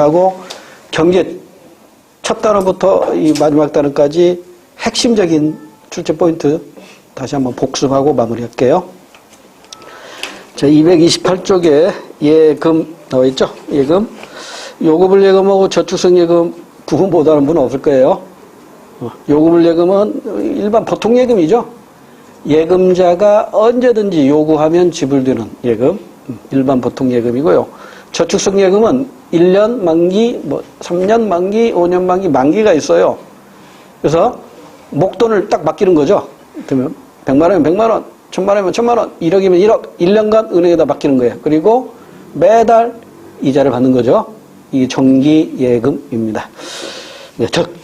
정리하고 경제 첫 단원부터 이 마지막 단원까지 핵심적인 출제 포인트 다시 한번 복습하고 마무리할게요. 자, 228쪽에 예금 나와 있죠? 예금. 요금을 예금하고 저축성 예금 구분 못하는 분은 없을 거예요. 요금을 예금은 일반 보통 예금이죠. 예금자가 언제든지 요구하면 지불되는 예금. 일반 보통 예금이고요. 저축성 예금은 1년 만기, 3년 만기, 5년 만기, 만기가 있어요. 그래서 목돈을 딱 맡기는 거죠. 그러면 100만 원이면 100만 원, 1000만 원이면 1000만 원, 1억이면 1억, 1년간 은행에다 맡기는 거예요. 그리고 매달 이자를 받는 거죠. 이게 정기 예금입니다.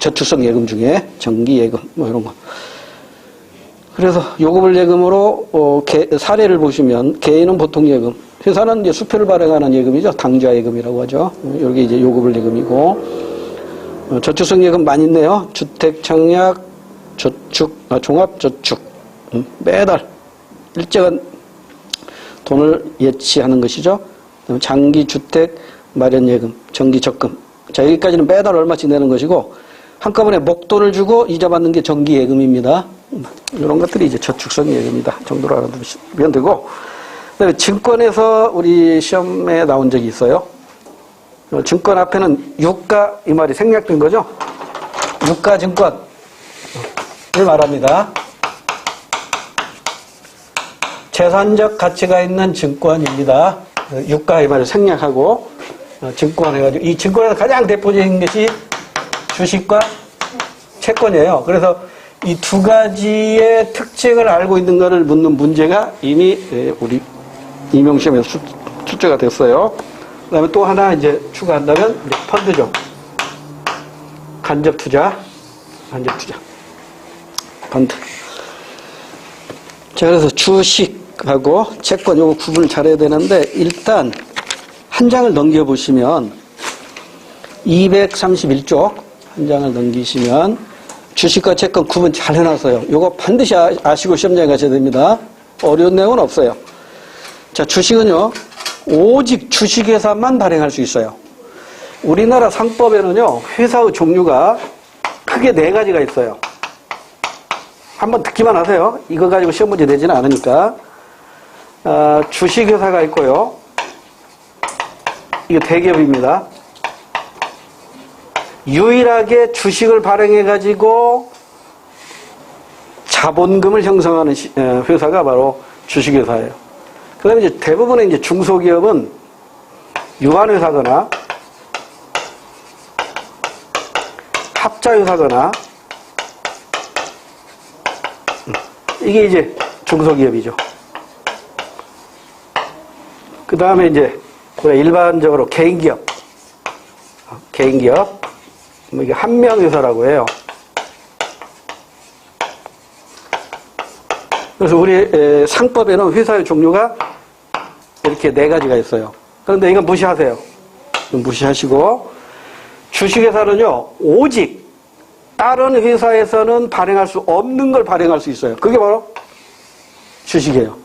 저축성 예금 중에 정기 예금 이런 거. 그래서 요금을 예금으로 사례를 보시면 개인은 보통 예금, 회사는 이제 수표를 발행하는 예금이죠. 당좌 예금이라고 하죠. 여기 이제 요금을 예금이고 저축성 예금 많이 있네요. 주택 청약 저축, 종합 저축. 매달 일정한 돈을 예치하는 것이죠. 장기 주택 마련 예금, 정기 적금. 자, 여기까지는 매달 얼마씩 내는 것이고 한꺼번에 목돈을 주고 이자 받는 게 정기 예금입니다. 이런 것들이 이제 저축성 예금이다 정도로 알아두시면 되고, 그다음에 증권에서 우리 시험에 나온 적이 있어요. 증권 앞에는 유가 이 말이 생략된 거죠. 유가 증권을 말합니다. 재산적 가치가 있는 증권입니다. 유가 이 말을 생략하고 증권 해가지고 이 증권에서 가장 대표적인 것이 주식과 채권이에요. 그래서 이 두 가지의 특징을 알고 있는 것을 묻는 문제가 이미 우리 임용시험에서 출제가 됐어요. 그 다음에 또 하나 이제 추가한다면 이제 펀드죠. 간접 투자. 펀드. 자, 그래서 주식하고 채권 요거 구분을 잘해야 되는데 일단 한 장을 넘겨보시면 231쪽 한 장을 넘기시면 주식과 채권 구분 잘 해놨어요. 요거 반드시 아시고 시험장에 가셔야 됩니다. 어려운 내용은 없어요. 자, 주식은요, 오직 주식회사만 발행할 수 있어요. 우리나라 상법에는요, 회사의 종류가 크게 4가지가 있어요. 한번 듣기만 하세요. 이거 가지고 시험 문제 내지는 않으니까. 주식회사가 있고요. 이거 대기업입니다. 유일하게 주식을 발행해가지고 자본금을 형성하는 회사가 바로 주식회사예요. 그 다음에 이제 대부분의 이제 중소기업은 유한회사거나 합자회사거나 이게 이제 중소기업이죠. 그 다음에 이제 일반적으로 개인기업, 이게 한명회사라고 해요. 그래서 우리 상법에는 회사의 종류가 이렇게 4가지가 있어요. 그런데 이건 무시하세요. 무시하시고 주식회사는요, 오직 다른 회사에서는 발행할 수 없는 걸 발행할 수 있어요. 그게 바로 주식이에요.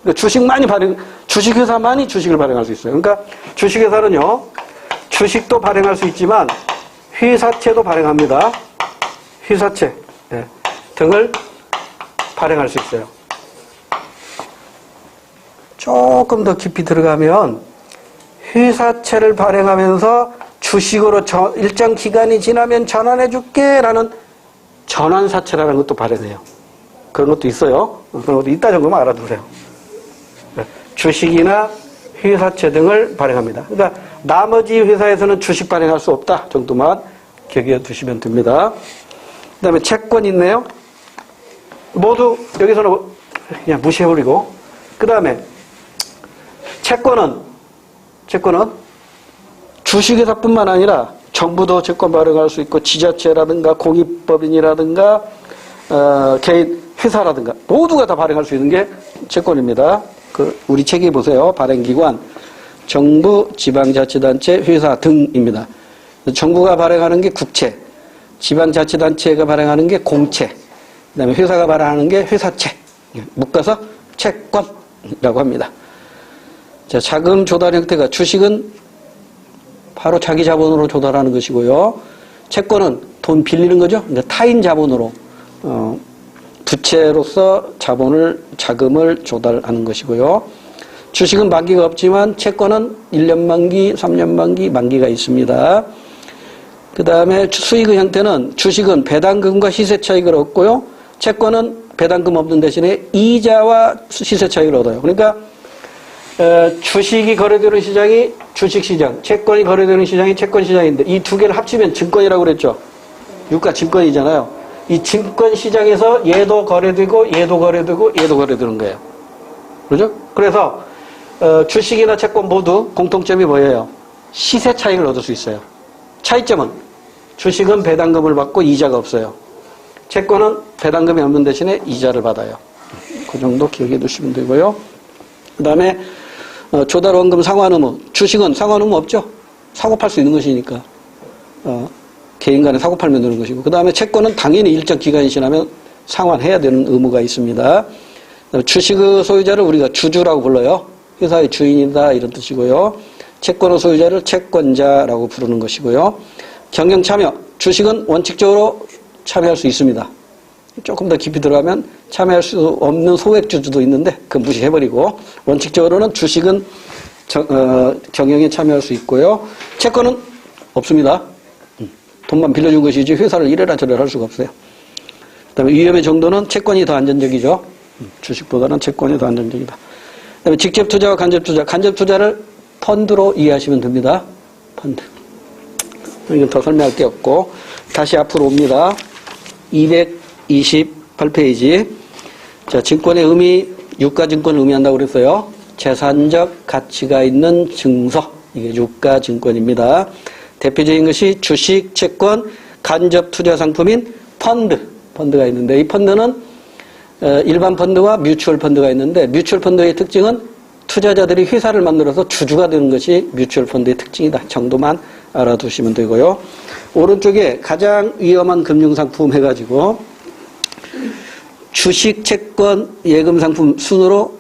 그러니까 주식회사만이 주식을 발행할 수 있어요. 그러니까 주식회사는요, 주식도 발행할 수 있지만 회사채도 발행합니다. 회사채 등을 발행할 수 있어요. 조금 더 깊이 들어가면 회사채를 발행하면서 주식으로 일정 기간이 지나면 전환해줄게 라는 전환사채라는 것도 발행해요. 그런 것도 있어요. 그런 것도 있다 정도만 알아두세요. 주식이나 회사채 등을 발행합니다. 그러니까 나머지 회사에서는 주식 발행할 수 없다 정도만 기억해 두시면 됩니다. 그 다음에 채권 있네요. 모두 여기서는 그냥 무시해버리고, 그 다음에 채권은 주식회사뿐만 아니라 정부도 채권 발행할 수 있고 지자체라든가 공익법인이라든가 개인 회사라든가 모두가 다 발행할 수 있는 게 채권입니다. 우리 책에 보세요. 발행기관 정부, 지방자치단체, 회사 등입니다. 정부가 발행하는 게 국채, 지방자치단체가 발행하는 게 공채, 그 다음에 회사가 발행하는 게 회사채, 묶어서 채권이라고 합니다. 자, 자금 조달 형태가 주식은 바로 자기 자본으로 조달하는 것이고요. 채권은 돈 빌리는 거죠. 그러니까 타인 자본으로 부채로서 자금을 조달하는 것이고요. 주식은 만기가 없지만 채권은 1년 만기, 3년 만기, 만기가 있습니다. 그 다음에 수익의 형태는 주식은 배당금과 시세 차익을 얻고요. 채권은 배당금 없는 대신에 이자와 시세 차익을 얻어요. 그러니까 주식이 거래되는 시장이 주식시장, 채권이 거래되는 시장이 채권시장인데 이 두 개를 합치면 증권이라고 그랬죠. 유가 증권이잖아요. 이 증권시장에서 얘도 거래되고 얘도 거래되고 얘도 거래되는 거예요. 그렇죠? 그래서 주식이나 채권 모두 공통점이 뭐예요? 시세 차익을 얻을 수 있어요. 차이점은 주식은 배당금을 받고 이자가 없어요. 채권은 배당금이 없는 대신에 이자를 받아요. 그 정도 기억해 두시면 되고요. 그 다음에 조달원금 상환의무. 주식은 상환의무 없죠? 사고 팔 수 있는 것이니까. 개인 간에 사고 팔면 되는 것이고. 그 다음에 채권은 당연히 일정 기간이 지나면 상환해야 되는 의무가 있습니다. 주식의 소유자를 우리가 주주라고 불러요. 회사의 주인이다 이런 뜻이고요. 채권의 소유자를 채권자라고 부르는 것이고요. 경영 참여. 주식은 원칙적으로 참여할 수 있습니다. 조금 더 깊이 들어가면 참여할 수 없는 소액주주도 있는데 그 무시해버리고 원칙적으로는 주식은 경영에 참여할 수 있고요. 채권은 없습니다. 돈만 빌려준 것이지 회사를 이래라 저래라 할 수가 없어요. 그 다음에 위험의 정도는 채권이 더 안전적이죠. 주식보다는 채권이 더 안전적이다. 그 다음에 직접 투자와 간접 투자. 간접 투자를 펀드로 이해하시면 됩니다. 펀드. 이건 더 설명할 게 없고 다시 앞으로 옵니다. 228페이지. 자, 증권의 의미, 유가증권을 의미한다고 그랬어요. 재산적 가치가 있는 증서. 이게 유가증권입니다. 대표적인 것이 주식, 채권, 간접 투자 상품인 펀드가 있는데 이 펀드는 일반 펀드와 뮤추얼 펀드가 있는데 뮤추얼 펀드의 특징은 투자자들이 회사를 만들어서 주주가 되는 것이 뮤추얼 펀드의 특징이다 정도만 알아두시면 되고요. 오른쪽에 가장 위험한 금융상품 해가지고 주식, 채권, 예금상품 순으로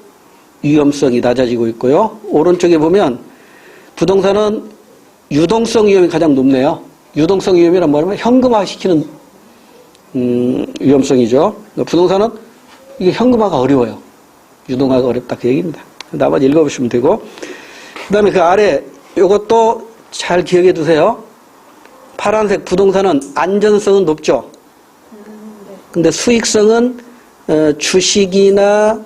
위험성이 낮아지고 있고요. 오른쪽에 보면 부동산은 유동성 위험이 가장 높네요. 유동성 위험이란 뭐냐면 현금화시키는 위험성이죠. 부동산은 이게 현금화가 어려워요. 유동화가 어렵다 그 얘기입니다. 나머지 읽어보시면 되고 그 다음에 그 아래 이것도 잘 기억해 두세요. 파란색 부동산은 안전성은 높죠. 근데 수익성은 주식이나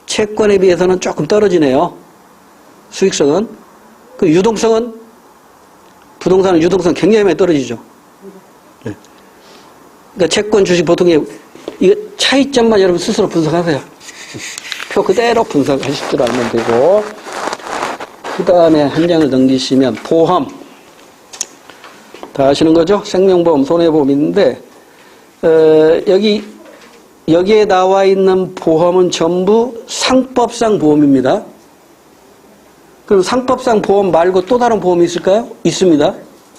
채권에 비해서는 조금 떨어지네요. 수익성은. 그 유동성은 부동산은 유동성 굉장히 많이 떨어지죠. 네. 그러니까 채권, 주식 보통 이거 차이점만 여러분 스스로 분석하세요. 표 그대로 분석하실 줄 알면 되고 그 다음에 한 장을 넘기시면 보험 다 아시는 거죠? 생명보험, 손해보험 있는데 여기에 나와 있는 보험은 전부 상법상 보험입니다. 그럼 상법상 보험 말고 또 다른 보험이 있을까요? 있습니다.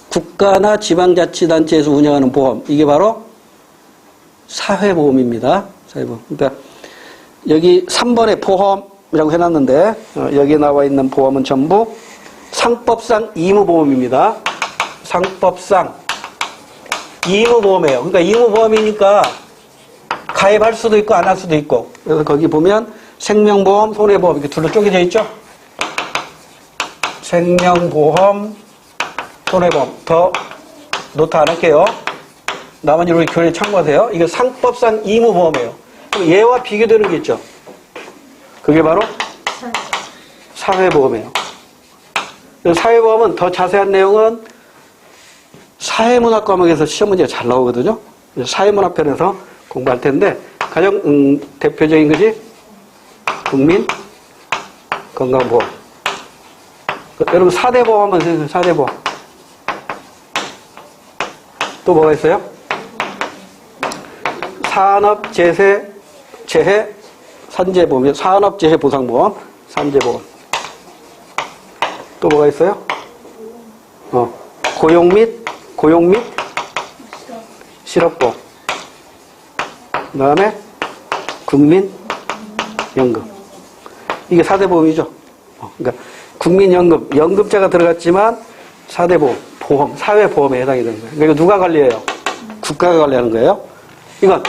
국가나 지방자치단체에서 운영하는 보험. 이게 바로 사회보험입니다. 사회보험. 그러니까 여기 3번에 보험이라고 해놨는데 여기에 나와 있는 보험은 전부 상법상 의무보험입니다. 상법상 의무보험이에요. 그러니까 의무보험이니까 가입할 수도 있고 안 할 수도 있고. 그래서 거기 보면 생명보험, 손해보험 이렇게 둘로 쪼개져 있죠. 생명보험, 손해보험. 더 노트 안 할게요. 나머지 우리 교재 참고하세요. 이게 상법상 의무보험이에요. 얘와 비교되는 게 있죠. 그게 바로 사회보험이에요. 사회보험은 더 자세한 내용은 사회문학 과목에서 시험 문제가 잘 나오거든요. 사회문학 편에서 공부할 텐데 가장 대표적인 것이 국민건강보험. 여러분 4대 보험 한번 생각해요. 4대 보험. 또 뭐가 있어요? 산업재해 산재보험, 산업재해보상보험, 산재보험. 또 뭐가 있어요? 고용 및 실업보험. 그 다음에 국민연금. 이게 4대 보험이죠. 그러니까 국민연금, 연금자가 들어갔지만 4대 보험, 사회보험에 해당이 되는 거예요. 그러니까 누가 관리해요? 국가가 관리하는 거예요. 이건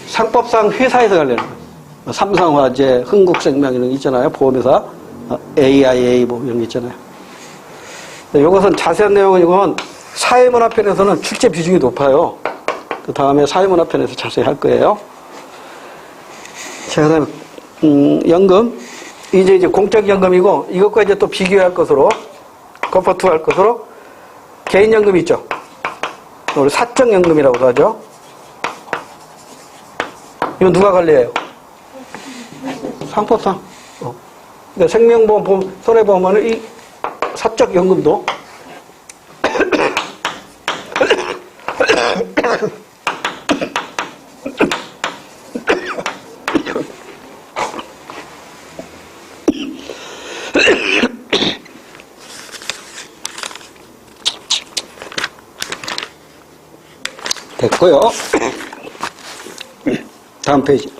상법상 회사에서 관리하는 거예요. 삼성화재, 흥국생명 이런 거 있잖아요. 보험회사. AIA 뭐 이런 거 있잖아요. 이것은 자세한 내용은 이건 사회문화편에서는 출제 비중이 높아요. 그 다음에 사회문화편에서 자세히 할 거예요. 자, 그 다음에, 연금. 이제 공적연금이고, 이것과 이제 또 비교할 것으로, 컴포트 할 것으로, 개인연금 있죠. 우리 사적연금이라고도 하죠. 이건 누가 관리해요? 상법상. 그러니까 생명보험, 보험, 손해보험은 이 사적연금도 됐고요. 다음 페이지.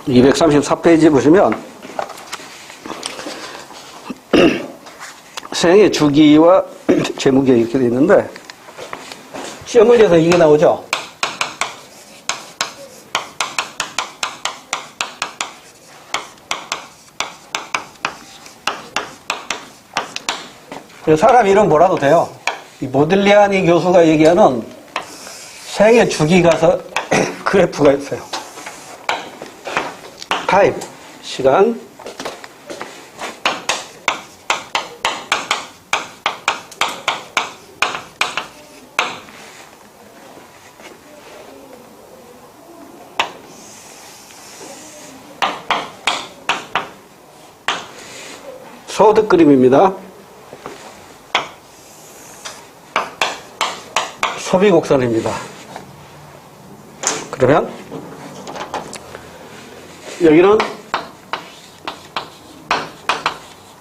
234페이지 보시면 생애 주기와 재무계획 이렇게 되어 있는데 시험 문제에서 이게 나오죠. 사람 이름 뭐라도 돼요. 이 모딜리아니 교수가 얘기하는 생애 주기 가서 그래프가 있어요. 타임, 시간, 소득 그림입니다. 소비 곡선입니다. 그러면 여기는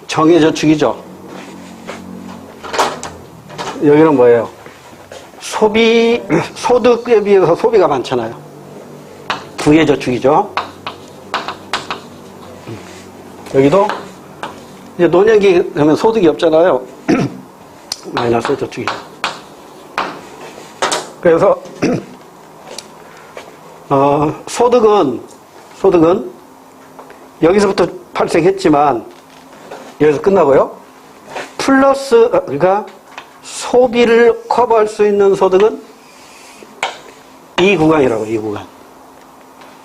정해저축이죠. 여기는 뭐예요? 소득에 비해서 소비가 많잖아요. 부의저축이죠. 여기도 이제 노년기 하면 소득이 없잖아요. 마이너스 저축이죠. 그래서 소득은 여기서부터 발생했지만 여기서 끝나고요. 플러스 그러니까 소비를 커버할 수 있는 소득은 이 구간이라고. 이 구간.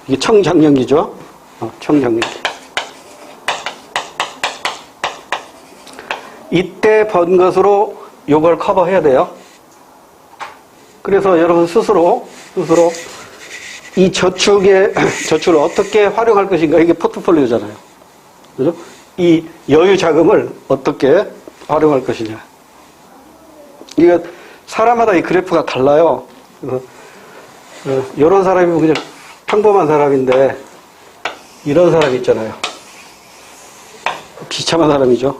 이게 청장년기죠. 청장년기. 이때 번 것으로 요걸 커버해야 돼요. 그래서 여러분 스스로 이 저축을 어떻게 활용할 것인가. 이게 포트폴리오잖아요. 그죠? 이 여유 자금을 어떻게 활용할 것이냐. 이게 사람마다 이 그래프가 달라요. 그래서 이런 사람이면 그냥 평범한 사람인데 이런 사람이 있잖아요. 비참한 사람이죠.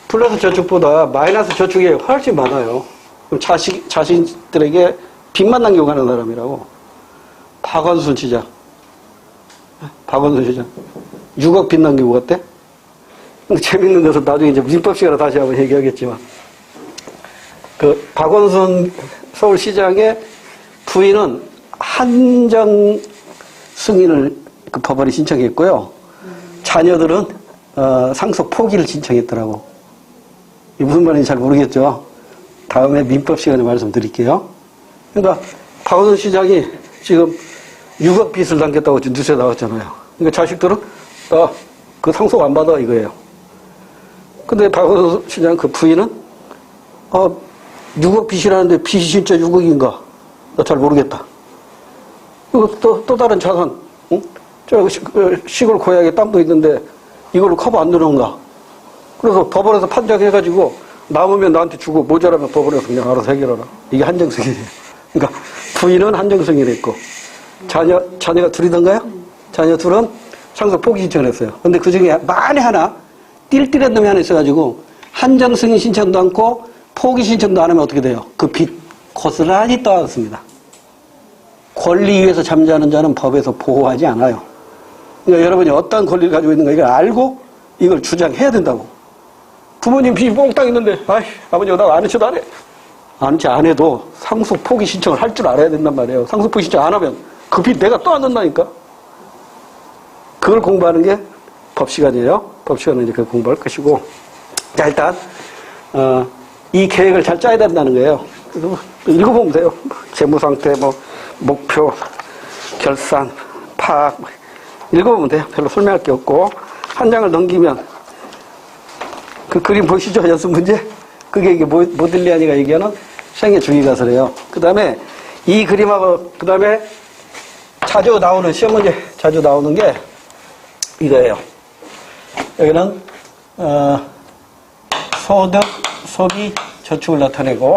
플러스 저축보다 마이너스 저축이 훨씬 많아요. 그럼 자신들에게 빚만 남기고 가는 사람이라고. 박원순 시장. 6억 빚 남기고 갔대? 재밌는 것은 나중에 이제 민법 시간에 다시 한번 얘기하겠지만, 그 박원순 서울시장의 부인은 한정 승인을 그 법원에 신청했고요. 자녀들은 상속 포기를 신청했더라고. 이게 무슨 말인지 잘 모르겠죠. 다음에 민법 시간에 말씀드릴게요. 그러니까 박원순 시장이 지금 6억 빚을 남겼다고 지금 뉴스에 나왔잖아요. 그러니까 자식들은 그 상속 안 받아 이거예요. 근데 박원순 시장 그 부인은 6억 빚이라는데 빚이 진짜 6억인가? 나 잘 모르겠다. 그리고 또 다른 자산, 응? 저 시골 고향에 땅도 있는데 이걸로 커버 안 되는가? 그래서 법원에서 판정해가지고 남으면 나한테 주고 모자라면 법원에서 그냥 알아서 해결하라. 이게 한정승인이에요. 그러니까 부인은 한정승인을 했고 자녀가 둘이던가요? 자녀 둘은 상속 포기 신청을 했어요. 근데 그 중에 만에 하나 띨띨한 놈이 하나 있어가지고 한정승인 신청도 않고 포기 신청도 안 하면 어떻게 돼요? 그 빚 고스란히 떠안습니다. 권리 위에서 잠자는 자는 법에서 보호하지 않아요. 그러니까 여러분이 어떤 권리를 가지고 있는가 이걸 알고 이걸 주장해야 된다고. 부모님 빚이 몽땅 있는데 아버지가 나 아는 척도 안 해. 아는 척 안 해도 상속 포기 신청을 할 줄 알아야 된단 말이에요. 상속 포기 신청 안 하면 그 빚 내가 떠안는다니까. 그걸 공부하는 게 법 시간이에요. 법 시간은 이제 그 공부할 것이고. 자, 일단 이 계획을 잘 짜야 된다는 거예요. 그래서 읽어보면 돼요. 재무 상태, 목표, 결산, 파악 읽어보면 돼요. 별로 설명할 게 없고 한 장을 넘기면 그 그림 보시죠? 연습 문제. 그게 이게 모딜리아니가 얘기하는 생애 주기가설이에요. 그 다음에 이 그림하고 그 다음에 자주 나오는 시험 문제 자주 나오는 게 이거예요. 여기는 소득, 소비, 저축을 나타내고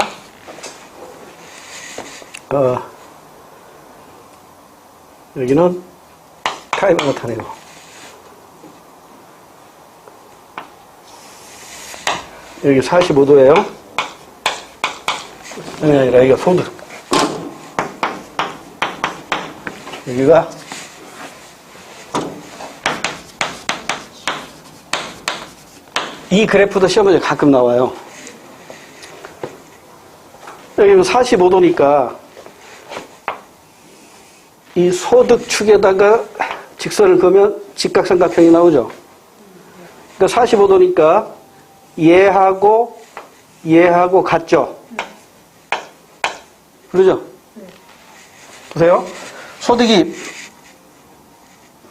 여기는 타입을 나타내고 여기 45도예요. 여기 아니라 여기가 소득. 여기가 이 그래프도 시험에 가끔 나와요. 여기는 45도니까 이 소득 축에다가 직선을 그으면 직각삼각형이 나오죠. 그러니까 45도니까 얘하고 같죠? 그러죠? 보세요. 소득이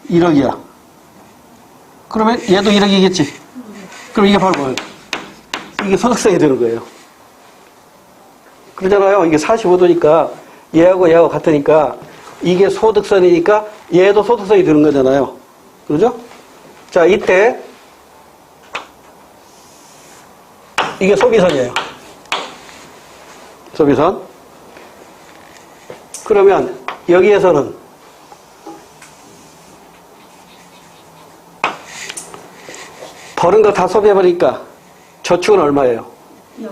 1억이야. 그러면 얘도 1억이겠지? 그럼 이게 바로 뭐예요? 이게 소득성이 되는 거예요. 그러잖아요. 이게 45도니까 얘하고 같으니까 이게 소득선이니까 얘도 소득선이 되는 거잖아요. 그러죠? 자, 이때 이게 소비선이에요. 소비선. 그러면 여기에서는 버는 거 다 소비해버리니까 저축은 얼마예요?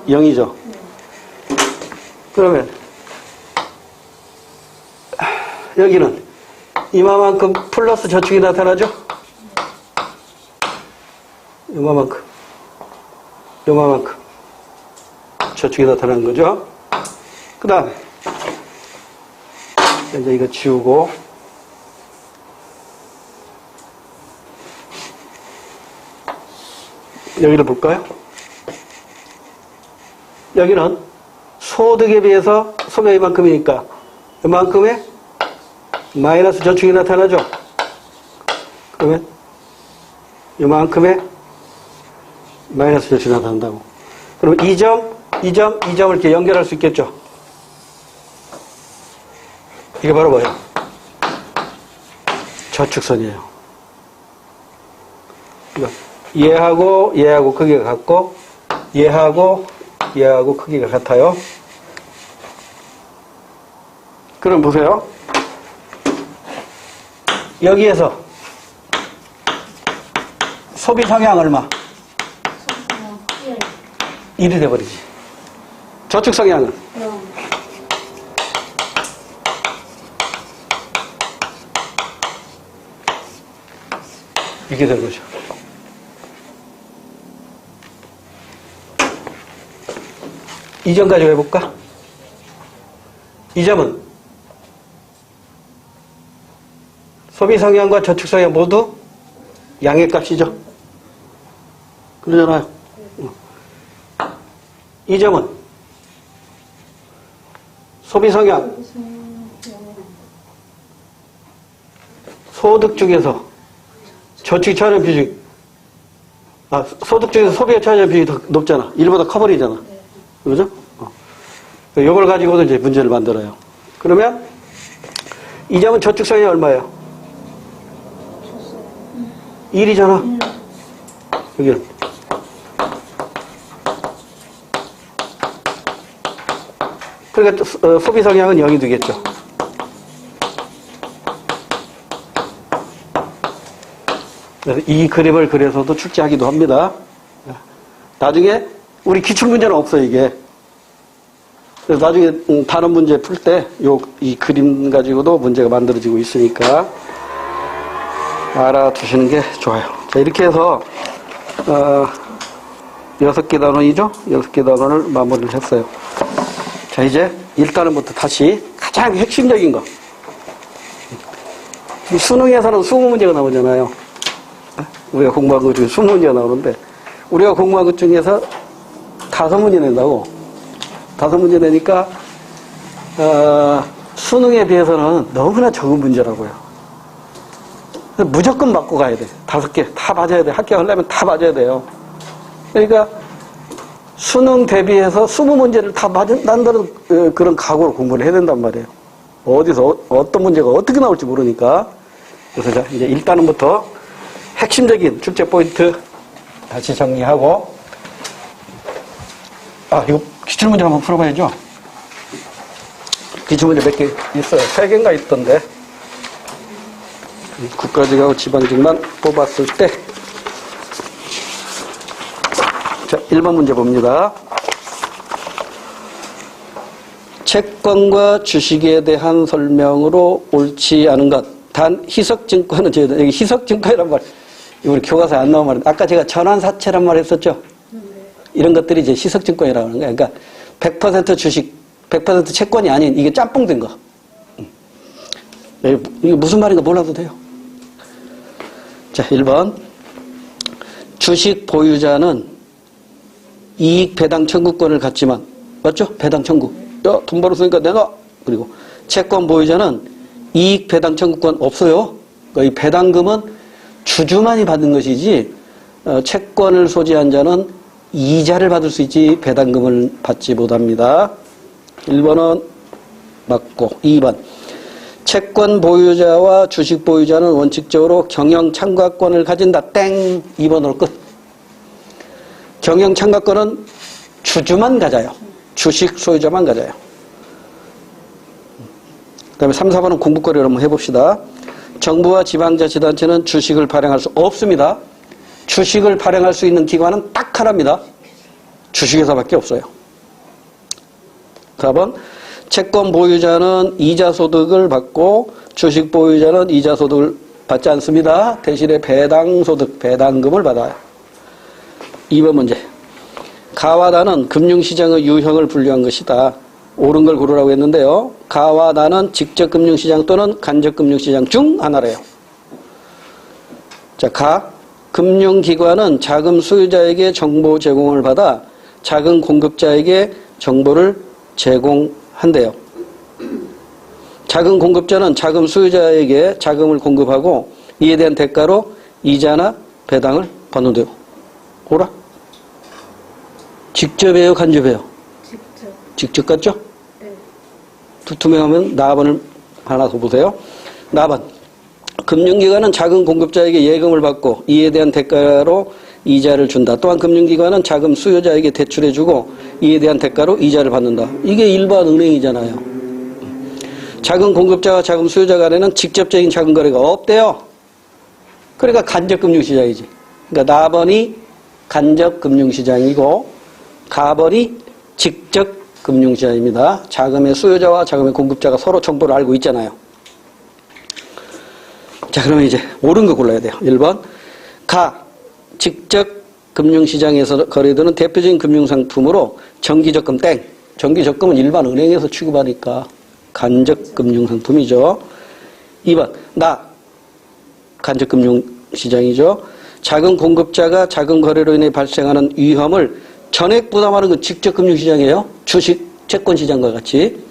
0이죠. 그러면 여기는 이만큼 플러스 저축이 나타나죠? 요만큼 저축이 나타나는 거죠. 그 다음에 이제 이거 지우고 여기를 볼까요? 여기는 소득에 비해서 소비가 이만큼이니까 이만큼의 마이너스 저축이 나타나죠. 그러면 이만큼의 마이너스 저축이 나타난다고. 그럼 이 점을 이렇게 연결할 수 있겠죠. 이게 바로 뭐예요? 저축선이에요. 그러니까 얘하고 크기가 같고 얘하고 크기가 같아요. 그럼 보세요. 여기에서 소비 성향 얼마? 1이 돼버리지. 저축 성향은? 이게 된 거죠. 이 점 가지고 해볼까? 이 점은 소비 성향과 저축 성향 모두 양의 값이죠. 그러잖아요. 이 점은 소비 성향, 소득 중에서 저축이 차지하는 비중이, 소득 중에서 소비가 차지하는 비중이 더 높잖아. 1보다 커버리잖아. 그죠? 이걸 가지고도 이제 문제를 만들어요. 그러면 이 점은 저축 성향이 얼마예요? 1이잖아. 여기는. 그러니까 소비 성향은 0이 되겠죠. 그래서 이 그림을 그려서도 출제하기도 합니다. 나중에 우리 기출문제는 없어요, 이게. 그래서 나중에 다른 문제 풀 때 이 그림 가지고도 문제가 만들어지고 있으니까 알아두시는 게 좋아요. 자, 이렇게 해서 6개 단원이죠? 6개 단원을 마무리를 했어요. 자, 이제 1단원부터 다시 가장 핵심적인 거. 수능에서는 20문제가 나오잖아요. 우리가 공부한 것 중에 20문제가 나오는데, 우리가 공부한 것 중에서 5문제 낸다고. 5문제 내니까, 수능에 비해서는 너무나 적은 문제라고요. 무조건 맞고 가야 돼. 5개 다 맞아야 돼. 합격하려면 다 맞아야 돼요. 그러니까, 수능 대비해서 20문제를 다 난다는 그런 각오로 공부를 해야 된단 말이에요. 어디서, 어떤 문제가 어떻게 나올지 모르니까. 그래서 자, 이제 1단원부터 핵심적인 출제 포인트 다시 정리하고, 이거 기출문제 한번 풀어봐야죠. 기출문제 몇 개 있어요. 3개인가 있던데. 국가직하고 지방직만 뽑았을 때. 자, 1번 문제 봅니다. 채권과 주식에 대한 설명으로 옳지 않은 것. 단 희석증권은 여기 희석증권이란 말, 우리 교과서에 안 나온 말인데, 아까 제가 전환사채란 말 했었죠? 이런 것들이 이제 희석증권이라고 하는 거예요. 그러니까 100% 주식, 100% 채권이 아닌 이게 짬뽕된 거. 이게 무슨 말인가 몰라도 돼요. 자, 1번. 주식 보유자는 이익 배당 청구권을 갖지만, 맞죠? 배당 청구. 야, 돈 벌었으니까 내가. 그리고 채권 보유자는 이익 배당 청구권 없어요. 그러니까 이 배당금은 주주만이 받는 것이지, 채권을 소지한 자는 이자를 받을 수 있지 배당금을 받지 못합니다. 1번은 맞고, 2번. 채권 보유자와 주식 보유자는 원칙적으로 경영 참가권을 가진다. 땡. 2번으로 끝. 경영 참가권은 주주만 가져요. 주식 소유자만 가져요. 그 다음에 3, 4번은 공부거리를 한번 해봅시다. 정부와 지방자치단체는 주식을 발행할 수 없습니다. 주식을 발행할 수 있는 기관은 딱 하나입니다. 주식회사밖에 없어요. 4번. 채권 보유자는 이자 소득을 받고 주식 보유자는 이자 소득을 받지 않습니다. 대신에 배당 소득, 배당금을 받아요. 2번 문제. 가와 나는 금융시장의 유형을 분류한 것이다. 옳은 걸 고르라고 했는데요. 가와 나는 직접 금융시장 또는 간접 금융시장 중 하나래요. 자, 가. 금융기관은 자금 수요자에게 정보 제공을 받아 자금 공급자에게 정보를 제공한대요. 자금 공급자는 자금 수요자에게 자금을 공급하고 이에 대한 대가로 이자나 배당을 받는데요. 오라? 직접이에요, 간접이에요? 직접 같죠? 네. 투명하면 나번을 하나 더 보세요. 나번. 금융기관은 자금 공급자에게 예금을 받고 이에 대한 대가로 이자를 준다. 또한 금융기관은 자금 수요자에게 대출해주고 이에 대한 대가로 이자를 받는다. 이게 일반 은행이잖아요. 자금 공급자와 자금 수요자 간에는 직접적인 자금 거래가 없대요. 그러니까 간접 금융시장이지. 그러니까 나번이 간접 금융시장이고 가번이 직접 금융시장입니다. 자금의 수요자와 자금의 공급자가 서로 정보를 알고 있잖아요. 자, 그러면 이제 옳은 거 골라야 돼요. 1번. 가. 직접 금융시장에서 거래되는 대표적인 금융상품으로 정기적금 땡. 정기적금은 일반 은행에서 취급하니까 간접 금융상품이죠. 2번. 나. 간접 금융시장이죠. 자금 공급자가 자금 거래로 인해 발생하는 위험을 전액 부담하는 건 직접 금융시장이에요. 주식, 채권시장과 같이.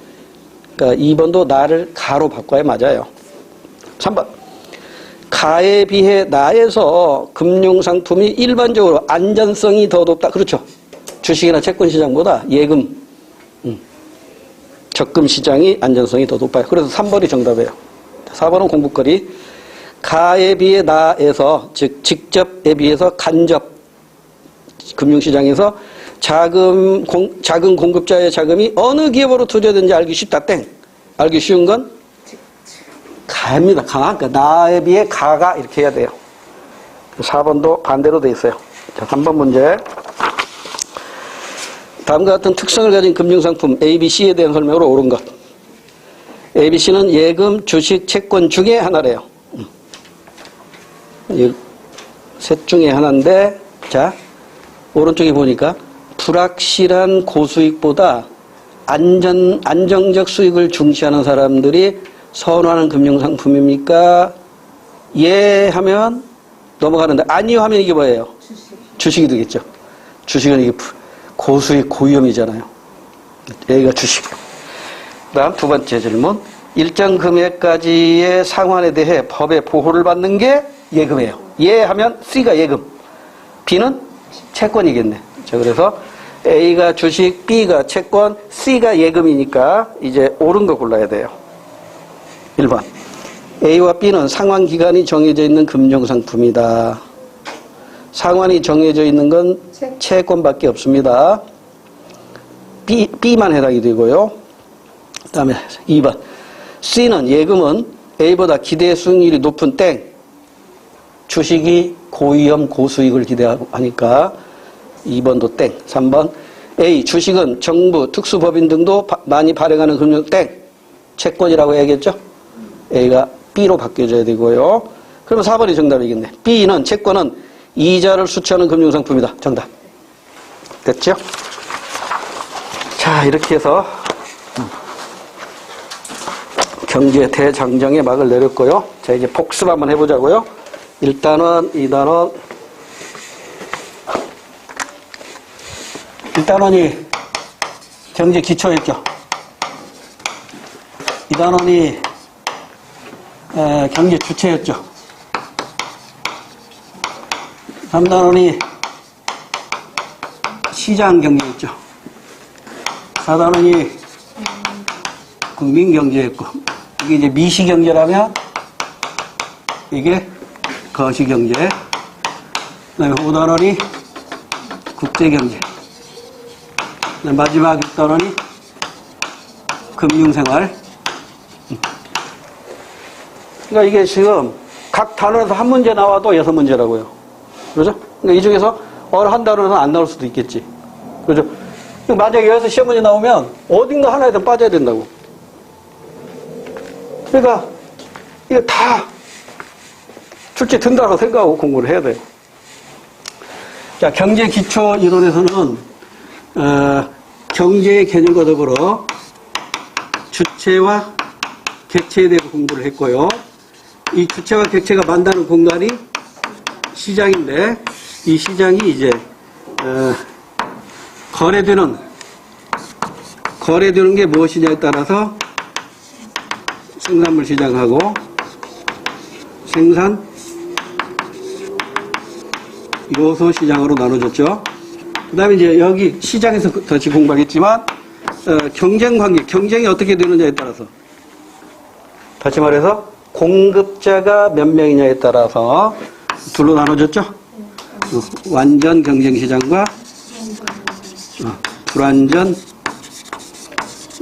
그러니까 2번도 나를 가로 바꿔야 맞아요. 3번. 가에 비해 나에서 금융상품이 일반적으로 안전성이 더 높다. 그렇죠. 주식이나 채권시장보다 예금, 적금시장이 안전성이 더 높아요. 그래서 3번이 정답이에요. 4번은 공부거리. 가에 비해 나에서, 즉 직접에 비해서 간접 금융시장에서 자금 공급자의 자금이 어느 기업으로 투자되는지 알기 쉽다. 땡. 알기 쉬운 건 가입니다. 가. 그러니까 나에 비해 가가 이렇게 해야 돼요. 4번도 반대로 돼 있어요. 자, 3번 문제. 다음과 같은 특성을 가진 금융상품 ABC에 대한 설명으로 옳은 것. ABC는 예금, 주식, 채권 중에 하나래요. 이 셋 중에 하나인데, 자, 오른쪽에 보니까 불확실한 고수익보다 안정적 수익을 중시하는 사람들이 선호하는 금융상품입니까? 예 하면 넘어가는데, 아니요 하면 이게 뭐예요? 주식이 되겠죠. 주식은 이게 고수익, 고위험이잖아요. 여기가 주식. 그 다음 두 번째 질문. 일정 금액까지의 상환에 대해 법의 보호를 받는 게 예금이에요. 예 하면 C가 예금, B는 채권이겠네. 자, 그래서 A가 주식, B가 채권, C가 예금이니까 이제 옳은 거 골라야 돼요. 1번. A와 B는 상환 기간이 정해져 있는 금융상품이다. 상환이 정해져 있는 건 채권밖에 없습니다. B만 해당이 되고요. 그 다음에 2번. C는 예금은 A보다 기대 수익률이 높은 땡. 주식이 고위험 고수익을 기대하니까 2번도 땡. 3번. A. 주식은 정부, 특수법인 등도 많이 발행하는 금융 땡. 채권이라고 해야겠죠? A가 B로 바뀌어져야 되고요. 그러면 4번이 정답이겠네. B는 채권은 이자를 수취하는 금융상품이다. 정답. 됐죠? 자, 이렇게 해서 경제 대장정의 막을 내렸고요. 자, 이제 복습 한번 해보자고요. 1단원, 2단원. 1단원이 경제 기초였죠. 2단원이 경제 주체였죠. 3단원이 시장 경제였죠. 4단원이 국민 경제였고, 이게 이제 미시 경제라면 이게 거시 경제. 그다음에 5단원이 국제 경제. 마지막 6단원이 금융생활. 그러니까 이게 지금 각 단원에서 한 문제 나와도 6문제라고요. 그렇죠? 그러니까 이 중에서 어느 한 단원에서 안 나올 수도 있겠지. 그렇죠? 만약에 여기서 시험 문제 나오면 어딘가 하나에서 빠져야 된다고. 그러니까 이거 다 출제 든다고 생각하고 공부를 해야 돼요. 자, 경제 기초 이론에서는 경제의 개념과 더불어 주체와 객체에 대해서 공부를 했고요. 이 주체와 객체가 만나는 공간이 시장인데, 이 시장이 이제 거래되는 게 무엇이냐에 따라서 생산물 시장하고 생산 요소 시장으로 나눠졌죠. 그 다음에 이제 여기 시장에서 다시 공부하겠지만, 경쟁 관계, 경쟁이 어떻게 되느냐에 따라서, 다시 말해서 공급자가 몇 명이냐에 따라서 둘로 나눠졌죠. 완전 경쟁 시장과 불완전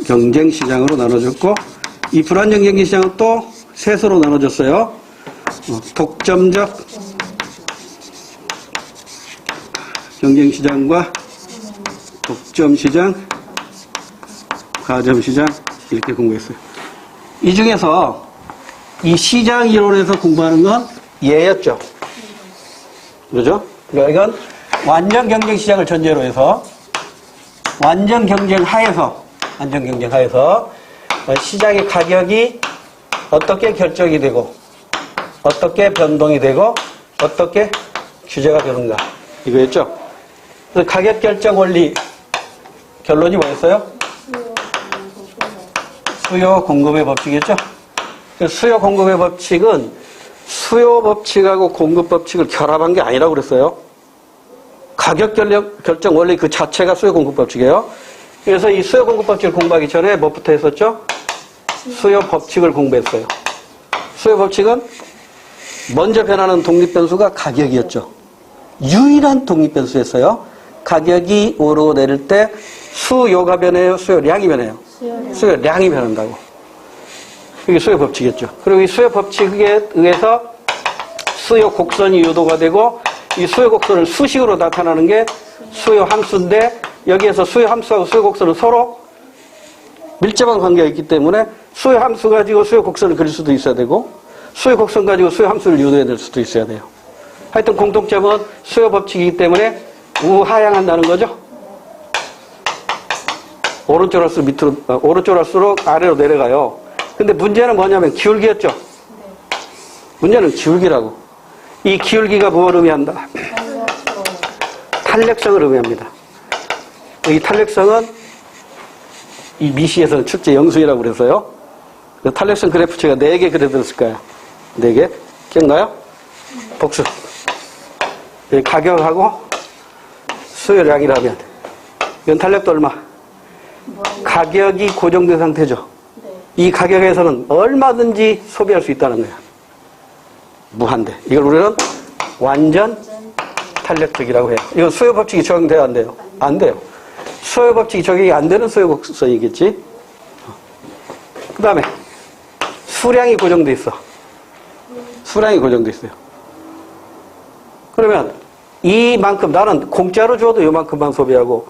경쟁 시장으로 나눠졌고, 이 불완전 경쟁 시장은 또 셋으로 나눠졌어요. 독점적 경쟁시장과 독점시장, 가점시장, 이렇게 공부했어요. 이 중에서 이 시장 이론에서 공부하는 건 얘였죠. 그죠? 그러니까 이건 완전 경쟁시장을 전제로 해서 완전 경쟁 하에서 시장의 가격이 어떻게 결정이 되고 어떻게 변동이 되고 어떻게 규제가 되는가, 이거였죠. 그래서 가격 결정 원리 결론이 뭐였어요? 수요 공급의 법칙이었죠. 수요 공급의 법칙은 수요 법칙하고 공급 법칙을 결합한 게 아니라고 그랬어요. 가격 결정 원리 그 자체가 수요 공급 법칙이에요. 그래서 이 수요 공급 법칙을 공부하기 전에 뭐부터 했었죠? 수요 법칙을 공부했어요. 수요 법칙은 먼저 변하는 독립변수가 가격이었죠. 유일한 독립변수였어요. 가격이 오르고 내릴 때 수요가 변해요? 수요량이 변해요? 수요량이 변한다고. 이게 수요 법칙이었죠. 그리고 이 수요 법칙에 의해서 수요 곡선이 유도가 되고, 이 수요 곡선은 수식으로 나타나는 게 수요 함수인데, 여기에서 수요 함수하고 수요 곡선은 서로 밀접한 관계가 있기 때문에 수요 함수 가지고 수요 곡선을 그릴 수도 있어야 되고 수요 곡선 가지고 수요 함수를 이루어야 될 수도 있어야 돼요. 하여튼 공통점은 수요 법칙이기 때문에 우하향한다는 거죠. 오른쪽으로 할수록 밑으로, 오른쪽으로 할수록 아래로 내려가요. 근데 문제는 뭐냐면 기울기였죠. 문제는 기울기라고. 이 기울기가 무엇을 의미한다? 탄력성을 의미합니다. 이 탄력성은 이 미시에서는 출제 영수이라고 그래서요. 그 탄력성 그래프 제가 4개 그려드렸을 거예요. 4개. 기억나요? 복수. 가격하고 수요량이라면 이건 탄력도 얼마? 가격이 고정된 상태죠. 이 가격에서는 얼마든지 소비할 수 있다는 거예요. 무한대. 이걸 우리는 완전 탄력적이라고 해요. 이건 수요 법칙이 적용돼야 안 돼요? 안 돼요. 수요 법칙이 적용이 안 되는 수요 곡선이겠지. 그 다음에 수량이 고정돼 있어. 수량이 고정돼 있어요. 그러면 이만큼 나는 공짜로 줘도 이만큼만 소비하고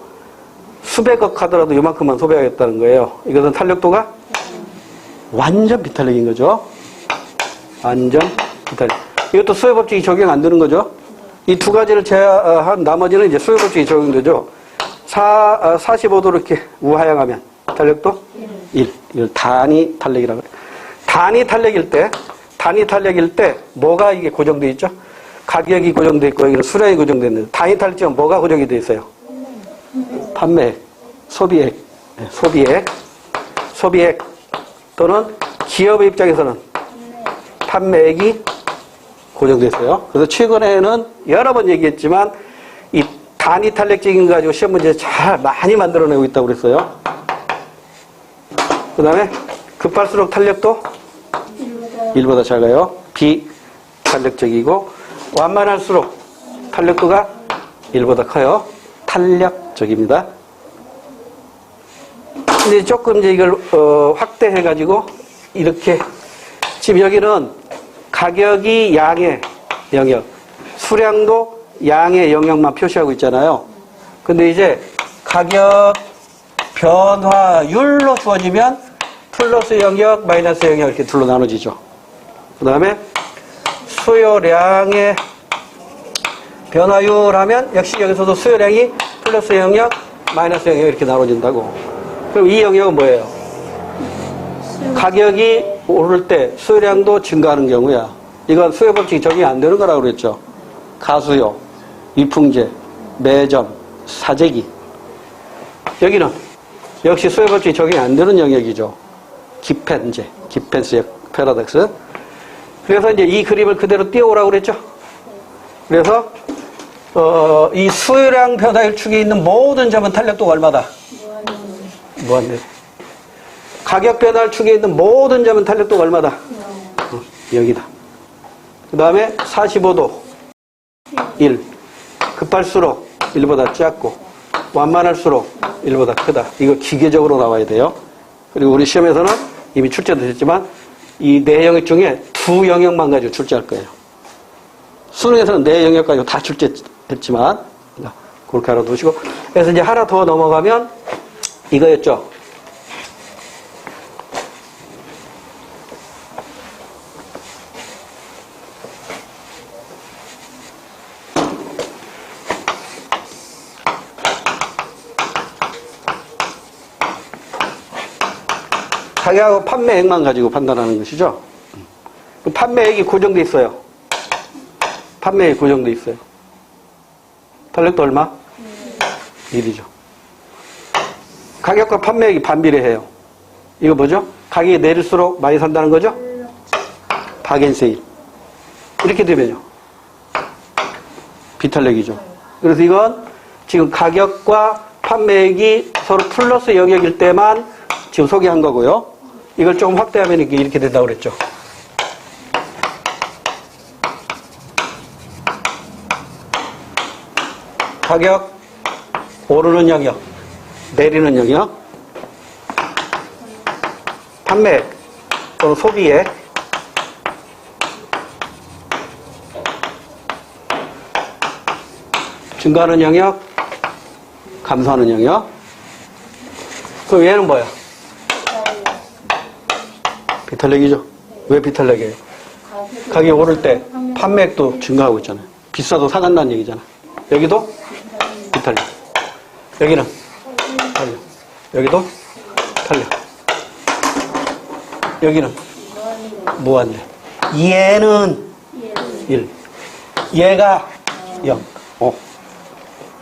수백억 하더라도 이만큼만 소비하겠다는 거예요. 이것은 탄력도가 완전 비탄력인 거죠. 완전 비탄력. 이것도 수요 법칙이 적용 안 되는 거죠. 이 두 가지를 제외한 나머지는 이제 수요 법칙이 적용되죠. 45도 이렇게 우하향하면 탄력도 1. 이걸 단위 탄력이라고 해요. 단위 탄력일 때 뭐가 이게 고정되어 있죠? 가격이 고정되어 있고 여기는 수량이 고정되어 있는데 단위 탄력지는 뭐가 고정이 되어 있어요? 판매액, 소비액, 소비액 또는 기업의 입장에서는 판매액이 고정되어 있어요. 그래서 최근에는 여러 번 얘기했지만 이 단위 탄력적인 거 가지고 시험 문제 잘 많이 만들어내고 있다고 그랬어요. 그 다음에 급할수록 탄력도 1보다 작아요. 비탄력적이고 완만할수록 탄력도가 1보다 커요. 탄력적입니다. 근데 조금 이제 이걸 확대해가지고 이렇게 지금 여기는 가격이 양의 영역, 수량도 양의 영역만 표시하고 있잖아요. 근데 이제 가격 변화율로 주어지면 플러스 영역, 마이너스 영역 이렇게 둘로 나눠지죠. 그 다음에 수요량의 변화율 하면 역시 여기서도 수요량이 플러스 영역, 마이너스 영역 이렇게 나눠진다고. 그럼 이 영역은 뭐예요? 가격이 오를 때 수요량도 증가하는 경우야. 이건 수요 법칙이 적용이 안 되는 거라고 그랬죠. 가수요, 위풍제, 매점, 사재기. 여기는 역시 수요 법칙이 적용이 안 되는 영역이죠. 기펜제, 기펜스의 패러독스. 그래서 이제 이 그림을 그대로 띄워오라고 그랬죠. 그래서 이 수요량 변화율 축에 있는 모든 점은 탄력도가 얼마다? 무한대. 가격 변화율 축에 있는 모든 점은 탄력도가 얼마다? 여기다. 그 다음에 45도 1. 급할수록 1보다 작고 완만할수록 1보다 크다. 이거 기계적으로 나와야 돼요. 그리고 우리 시험에서는 이미 출제도 됐지만 이 네 영역 중에 두 영역만 가지고 출제할 거예요. 수능에서는 네 영역 가지고 다 출제했지만 그렇게 알아두시고. 그래서 이제 하나 더 넘어가면 이거였죠. 가격하고 판매액만 가지고 판단하는 것이죠. 판매액이 고정돼 있어요. 판매액이 고정돼 있어요. 탄력도 얼마? 1이죠. 가격과 판매액이 반비례해요. 이거 뭐죠? 가격이 내릴수록 많이 산다는 거죠? 바겐세일. 이렇게 되면요. 비탄력이죠. 그래서 이건 지금 가격과 판매액이 서로 플러스 영역일 때만 지금 소개한 거고요. 이걸 조금 확대하면 이렇게 된다고 그랬죠. 가격 오르는 영역, 내리는 영역, 판매액 또는 소비액, 증가하는 영역, 감소하는 영역. 그럼 얘는 뭐야? 비탄력이죠. 왜 비탄력이에요? 가격이 오를 때 판매액도 증가하고 있잖아요. 비싸도 사간다는 얘기잖아. 여기도 비탄력. 여기는 탄력. 여기도 탄력. 여기는 무한대. 얘는 1. 얘가 0.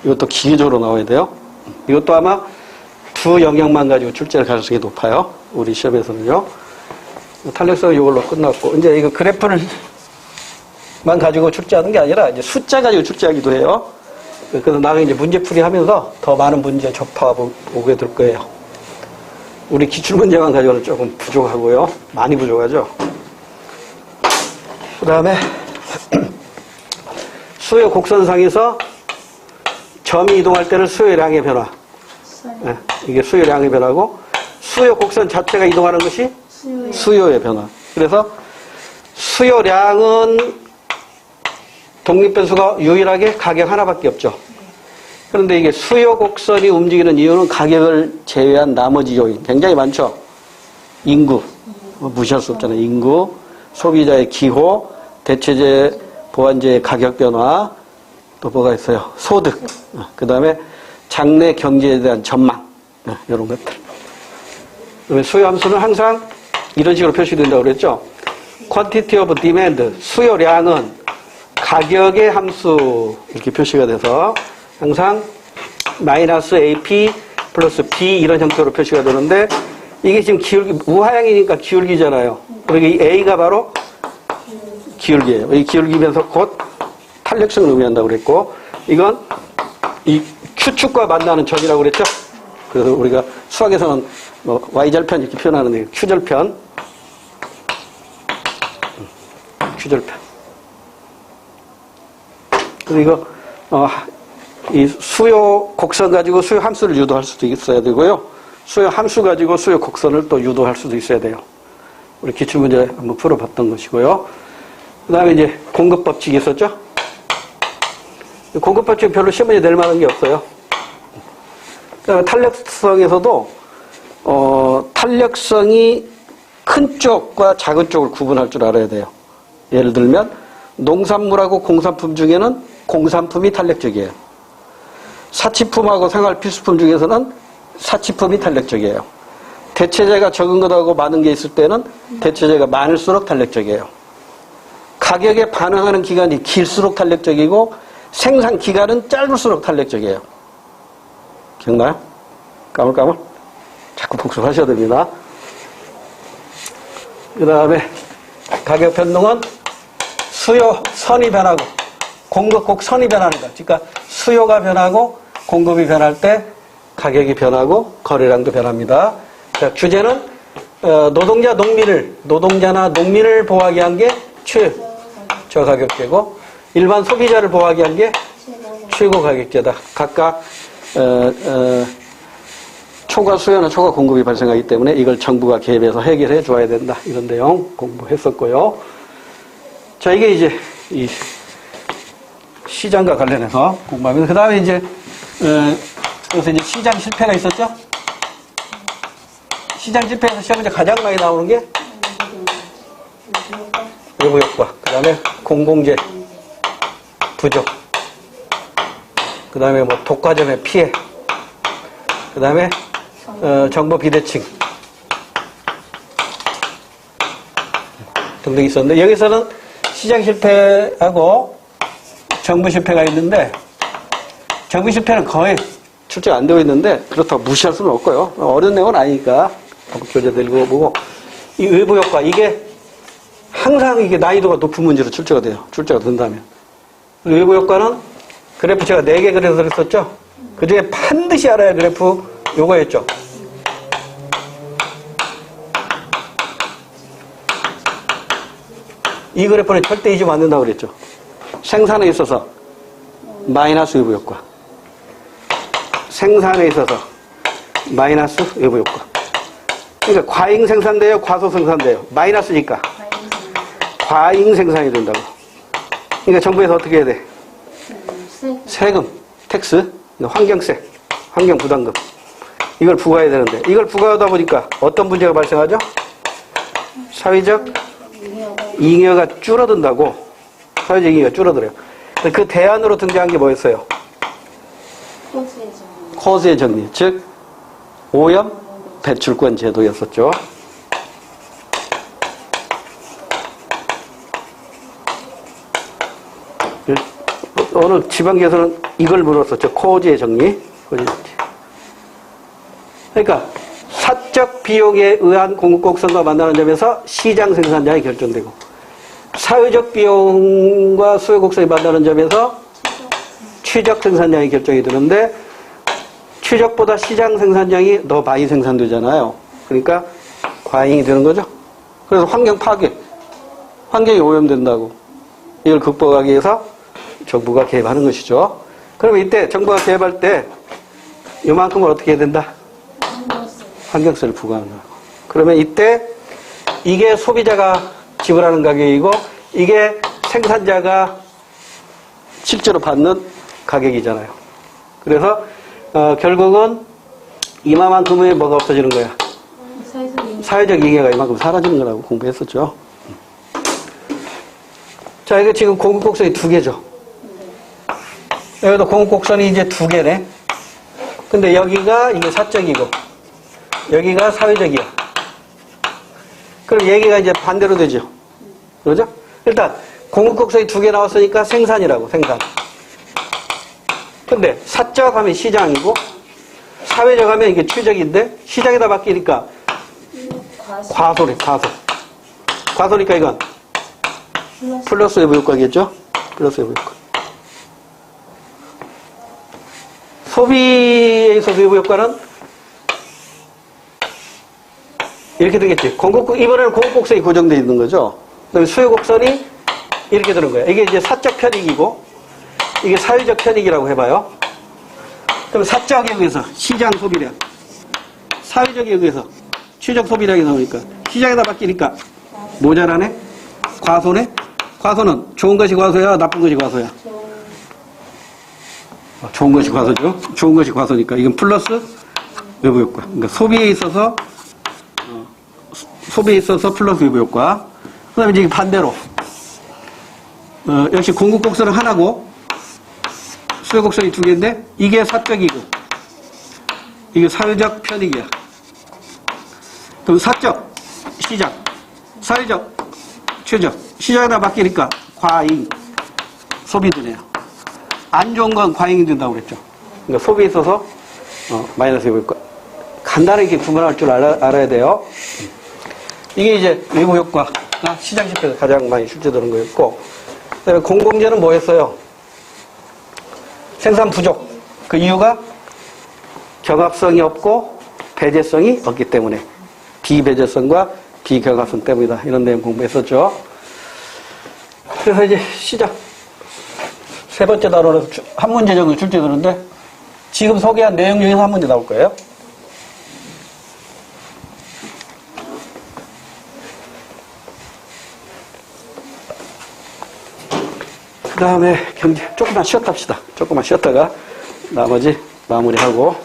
이것도 기계적으로 나와야 돼요. 이것도 아마 두 영역만 가지고 출제할 가능성이 높아요. 우리 시험에서는요. 탄력성은 이걸로 끝났고, 이제 이거 그래프를만 가지고 출제하는 게 아니라 이제 숫자 가지고 출제하기도 해요. 그래서 나중에 이제 문제풀이 하면서 더 많은 문제 접하게 될 거예요. 우리 기출문제만 가지고는 조금 부족하고요. 많이 부족하죠. 그 다음에 수요 곡선상에서 점이 이동할 때는 수요량의 변화. 네, 이게 수요량의 변화고, 수요 곡선 자체가 이동하는 것이 수요의 변화. 그래서 수요량은 독립변수가 유일하게 가격 하나밖에 없죠. 그런데 이게 수요 곡선이 움직이는 이유는 가격을 제외한 나머지 요인 굉장히 많죠. 인구, 무시할 수 없잖아요. 인구, 소비자의 기호, 대체재, 보완재의 가격 변화, 또 뭐가 있어요? 소득, 그 다음에 장래 경제에 대한 전망, 이런 것들. 수요 함수는 항상 이런 식으로 표시된다고 그랬죠. quantity of demand, 수요량은 가격의 함수 이렇게 표시가 돼서 항상 마이너스 AP 플러스 B 이런 형태로 표시가 되는데, 이게 지금 기울기, 우하향이니까 기울기잖아요. 그러니까 이 A가 바로 기울기예요. 이 기울기면서 곧 탄력성을 의미한다고 그랬고, 이건 이 Q축과 만나는 점이라고 그랬죠. 그래서 우리가 수학에서는 뭐 Y절편 이렇게 표현하는데 Q절편. Q절편. 그리고 이 수요 곡선 가지고 수요 함수를 유도할 수도 있어야 되고요. 수요 함수 가지고 수요 곡선을 또 유도할 수도 있어야 돼요. 우리 기출문제 한번 풀어봤던 것이고요. 그 다음에 이제 공급법칙이 있었죠. 공급법칙은 별로 시험에 낼 만한 게 없어요. 그다음에 탄력성에서도 탄력성이 큰 쪽과 작은 쪽을 구분할 줄 알아야 돼요. 예를 들면 농산물하고 공산품 중에는 공산품이 탄력적이에요. 사치품하고 생활필수품 중에서는 사치품이 탄력적이에요. 대체재가 적은 것하고 많은 게 있을 때는 대체재가 많을수록 탄력적이에요. 가격에 반응하는 기간이 길수록 탄력적이고 생산 기간은 짧을수록 탄력적이에요. 기억나요? 까물까물? 자꾸 복습하셔야 됩니다. 그 다음에 가격 변동은 수요 선이 변하고 공급 곡선이 변하는 거. 그러니까 수요가 변하고 공급이 변할 때 가격이 변하고 거래량도 변합니다. 자, 규제는 노동자나 농민을 보호하기 위한 게 최저 가격제고, 일반 소비자를 보호하기 위한 게 최고 가격제다. 각각 초과 수요나 초과 공급이 발생하기 때문에 이걸 정부가 개입해서 해결해 줘야 된다. 이런 내용 공부했었고요. 자, 이게 이제 이 시장과 관련해서 공부하면, 그 다음에 이제 그래서 이제 시장 실패가 있었죠. 시장 실패에서 시험 문제 가장 많이 나오는 게 외부 효과, 그 다음에 공공재 부족, 그 다음에 뭐 독과점의 피해, 그 다음에 정보 비대칭 등등 있었는데, 여기서는 시장 실패하고 정부 실패가 있는데, 정부 실패는 거의 출제가 안 되어 있는데 그렇다고 무시할 수는 없고요. 어려운 내용은 아니니까 교재들고 보고, 이 외부 효과, 이게 항상 이게 난이도가 높은 문제로 출제가 돼요. 출제가 된다면. 외부 효과는 그래프 제가 4개 그래서 그랬었죠. 그 중에 반드시 알아야 할 그래프 요거였죠. 이 그래프는 절대 잊으면 안 된다고 그랬죠. 생산에 있어서 마이너스 외부 효과, 생산에 있어서 마이너스 외부 효과. 그러니까 과잉 생산돼요, 과소 생산돼요. 마이너스니까 과잉 생산이 된다고. 그러니까 정부에서 어떻게 해야 돼? 세금, 텍스, 환경세, 환경 부담금. 이걸 부과해야 되는데, 이걸 부과하다 보니까 어떤 문제가 발생하죠? 사회적 잉여가 줄어든다고. 사회적 잉여가 줄어들어요. 그 대안으로 등장한 게 뭐였어요? 코스의 정리. 즉, 오염 배출권 제도였었죠. 어느 지방에서는 이걸 물었었죠. 코지의 정리. 그러니까 사적 비용에 의한 공급 곡선과 만나는 점에서 시장 생산량이 결정되고, 사회적 비용과 수요 곡선이 만나는 점에서 취적 생산량이 결정이 되는데, 취적보다 시장 생산량이 더 많이 생산되잖아요. 그러니까 과잉이 되는 거죠. 그래서 환경 파괴, 환경이 오염된다고. 이걸 극복하기 위해서 정부가 개입하는 것이죠. 그러면 이때 정부가 개입할 때 이만큼을 어떻게 해야 된다? 환경세를 부과하는 거예요. 그러면 이때 이게 소비자가 지불하는 가격이고, 이게 생산자가 실제로 받는 가격이잖아요. 그래서 결국은 이만큼의 뭐가 없어지는 거야? 사회적 잉여가 이만큼 사라지는 거라고 공부했었죠. 자, 이게 지금 공급 곡선이 두 개죠. 여기도 공급 곡선이 이제 두 개네. 근데 여기가 이게 사적이고, 여기가 사회적이야. 그럼 얘기가 이제 반대로 되죠. 그러죠? 일단 공급 곡선이 두 개 나왔으니까 생산이라고, 생산. 근데 사적 하면 시장이고, 사회적 하면 이게 취적인데, 시장에다 바뀌니까 과소래, 과소. 과소니까 이건 플러스 외부 효과겠죠? 플러스 외부 효과. 소비에 있어서 외부 효과는 이렇게 되겠지. 이번에는 공급 곡선이 고정되어 있는 거죠. 그다음에 수요 곡선이 이렇게 되는 거예요. 이게 이제 사적 편익이고, 이게 사회적 편익이라고 해봐요. 그럼 사적에 의해서 시장 소비량, 사회적에 의해서 취적 소비량이 나오니까 시장에다 바뀌니까 모자라네? 과소네? 과소는 좋은 것이 과소야, 나쁜 것이 과소야? 좋은 것이 과소죠. 좋은 것이 과소니까 이건 플러스 외부 효과. 그러니까 소비에 있어서 플러스 외부 효과. 그 다음에 이제 반대로 역시 공급 곡선은 하나고 수요 곡선이 두 개인데, 이게 사적이고 이게 사회적 편익이야. 그럼 사적 시장, 사회적 취적. 시장에다 바뀌니까 과잉 소비되네요. 안 좋은 건 과잉이 된다고 그랬죠. 그러니까 소비에 있어서 마이너스 외부 효과. 간단하게 구분할 줄 알아야 돼요. 이게 이제 외부 효과가 시장 지표에서 가장 많이 출제되는 거였고, 그다음에 공공재는 뭐였어요? 생산 부족. 그 이유가 경합성이 없고 배제성이 없기 때문에, 비배제성과 비경합성 때문이다. 이런 내용 공부했었죠. 그래서 이제 시작. 세 번째 단원에서 한 문제 정도 출제되는데, 지금 소개한 내용 중에서 한 문제 나올 거예요. 그 다음에 경제 조금만 쉬었다 합시다. 조금만 쉬었다가 나머지 마무리하고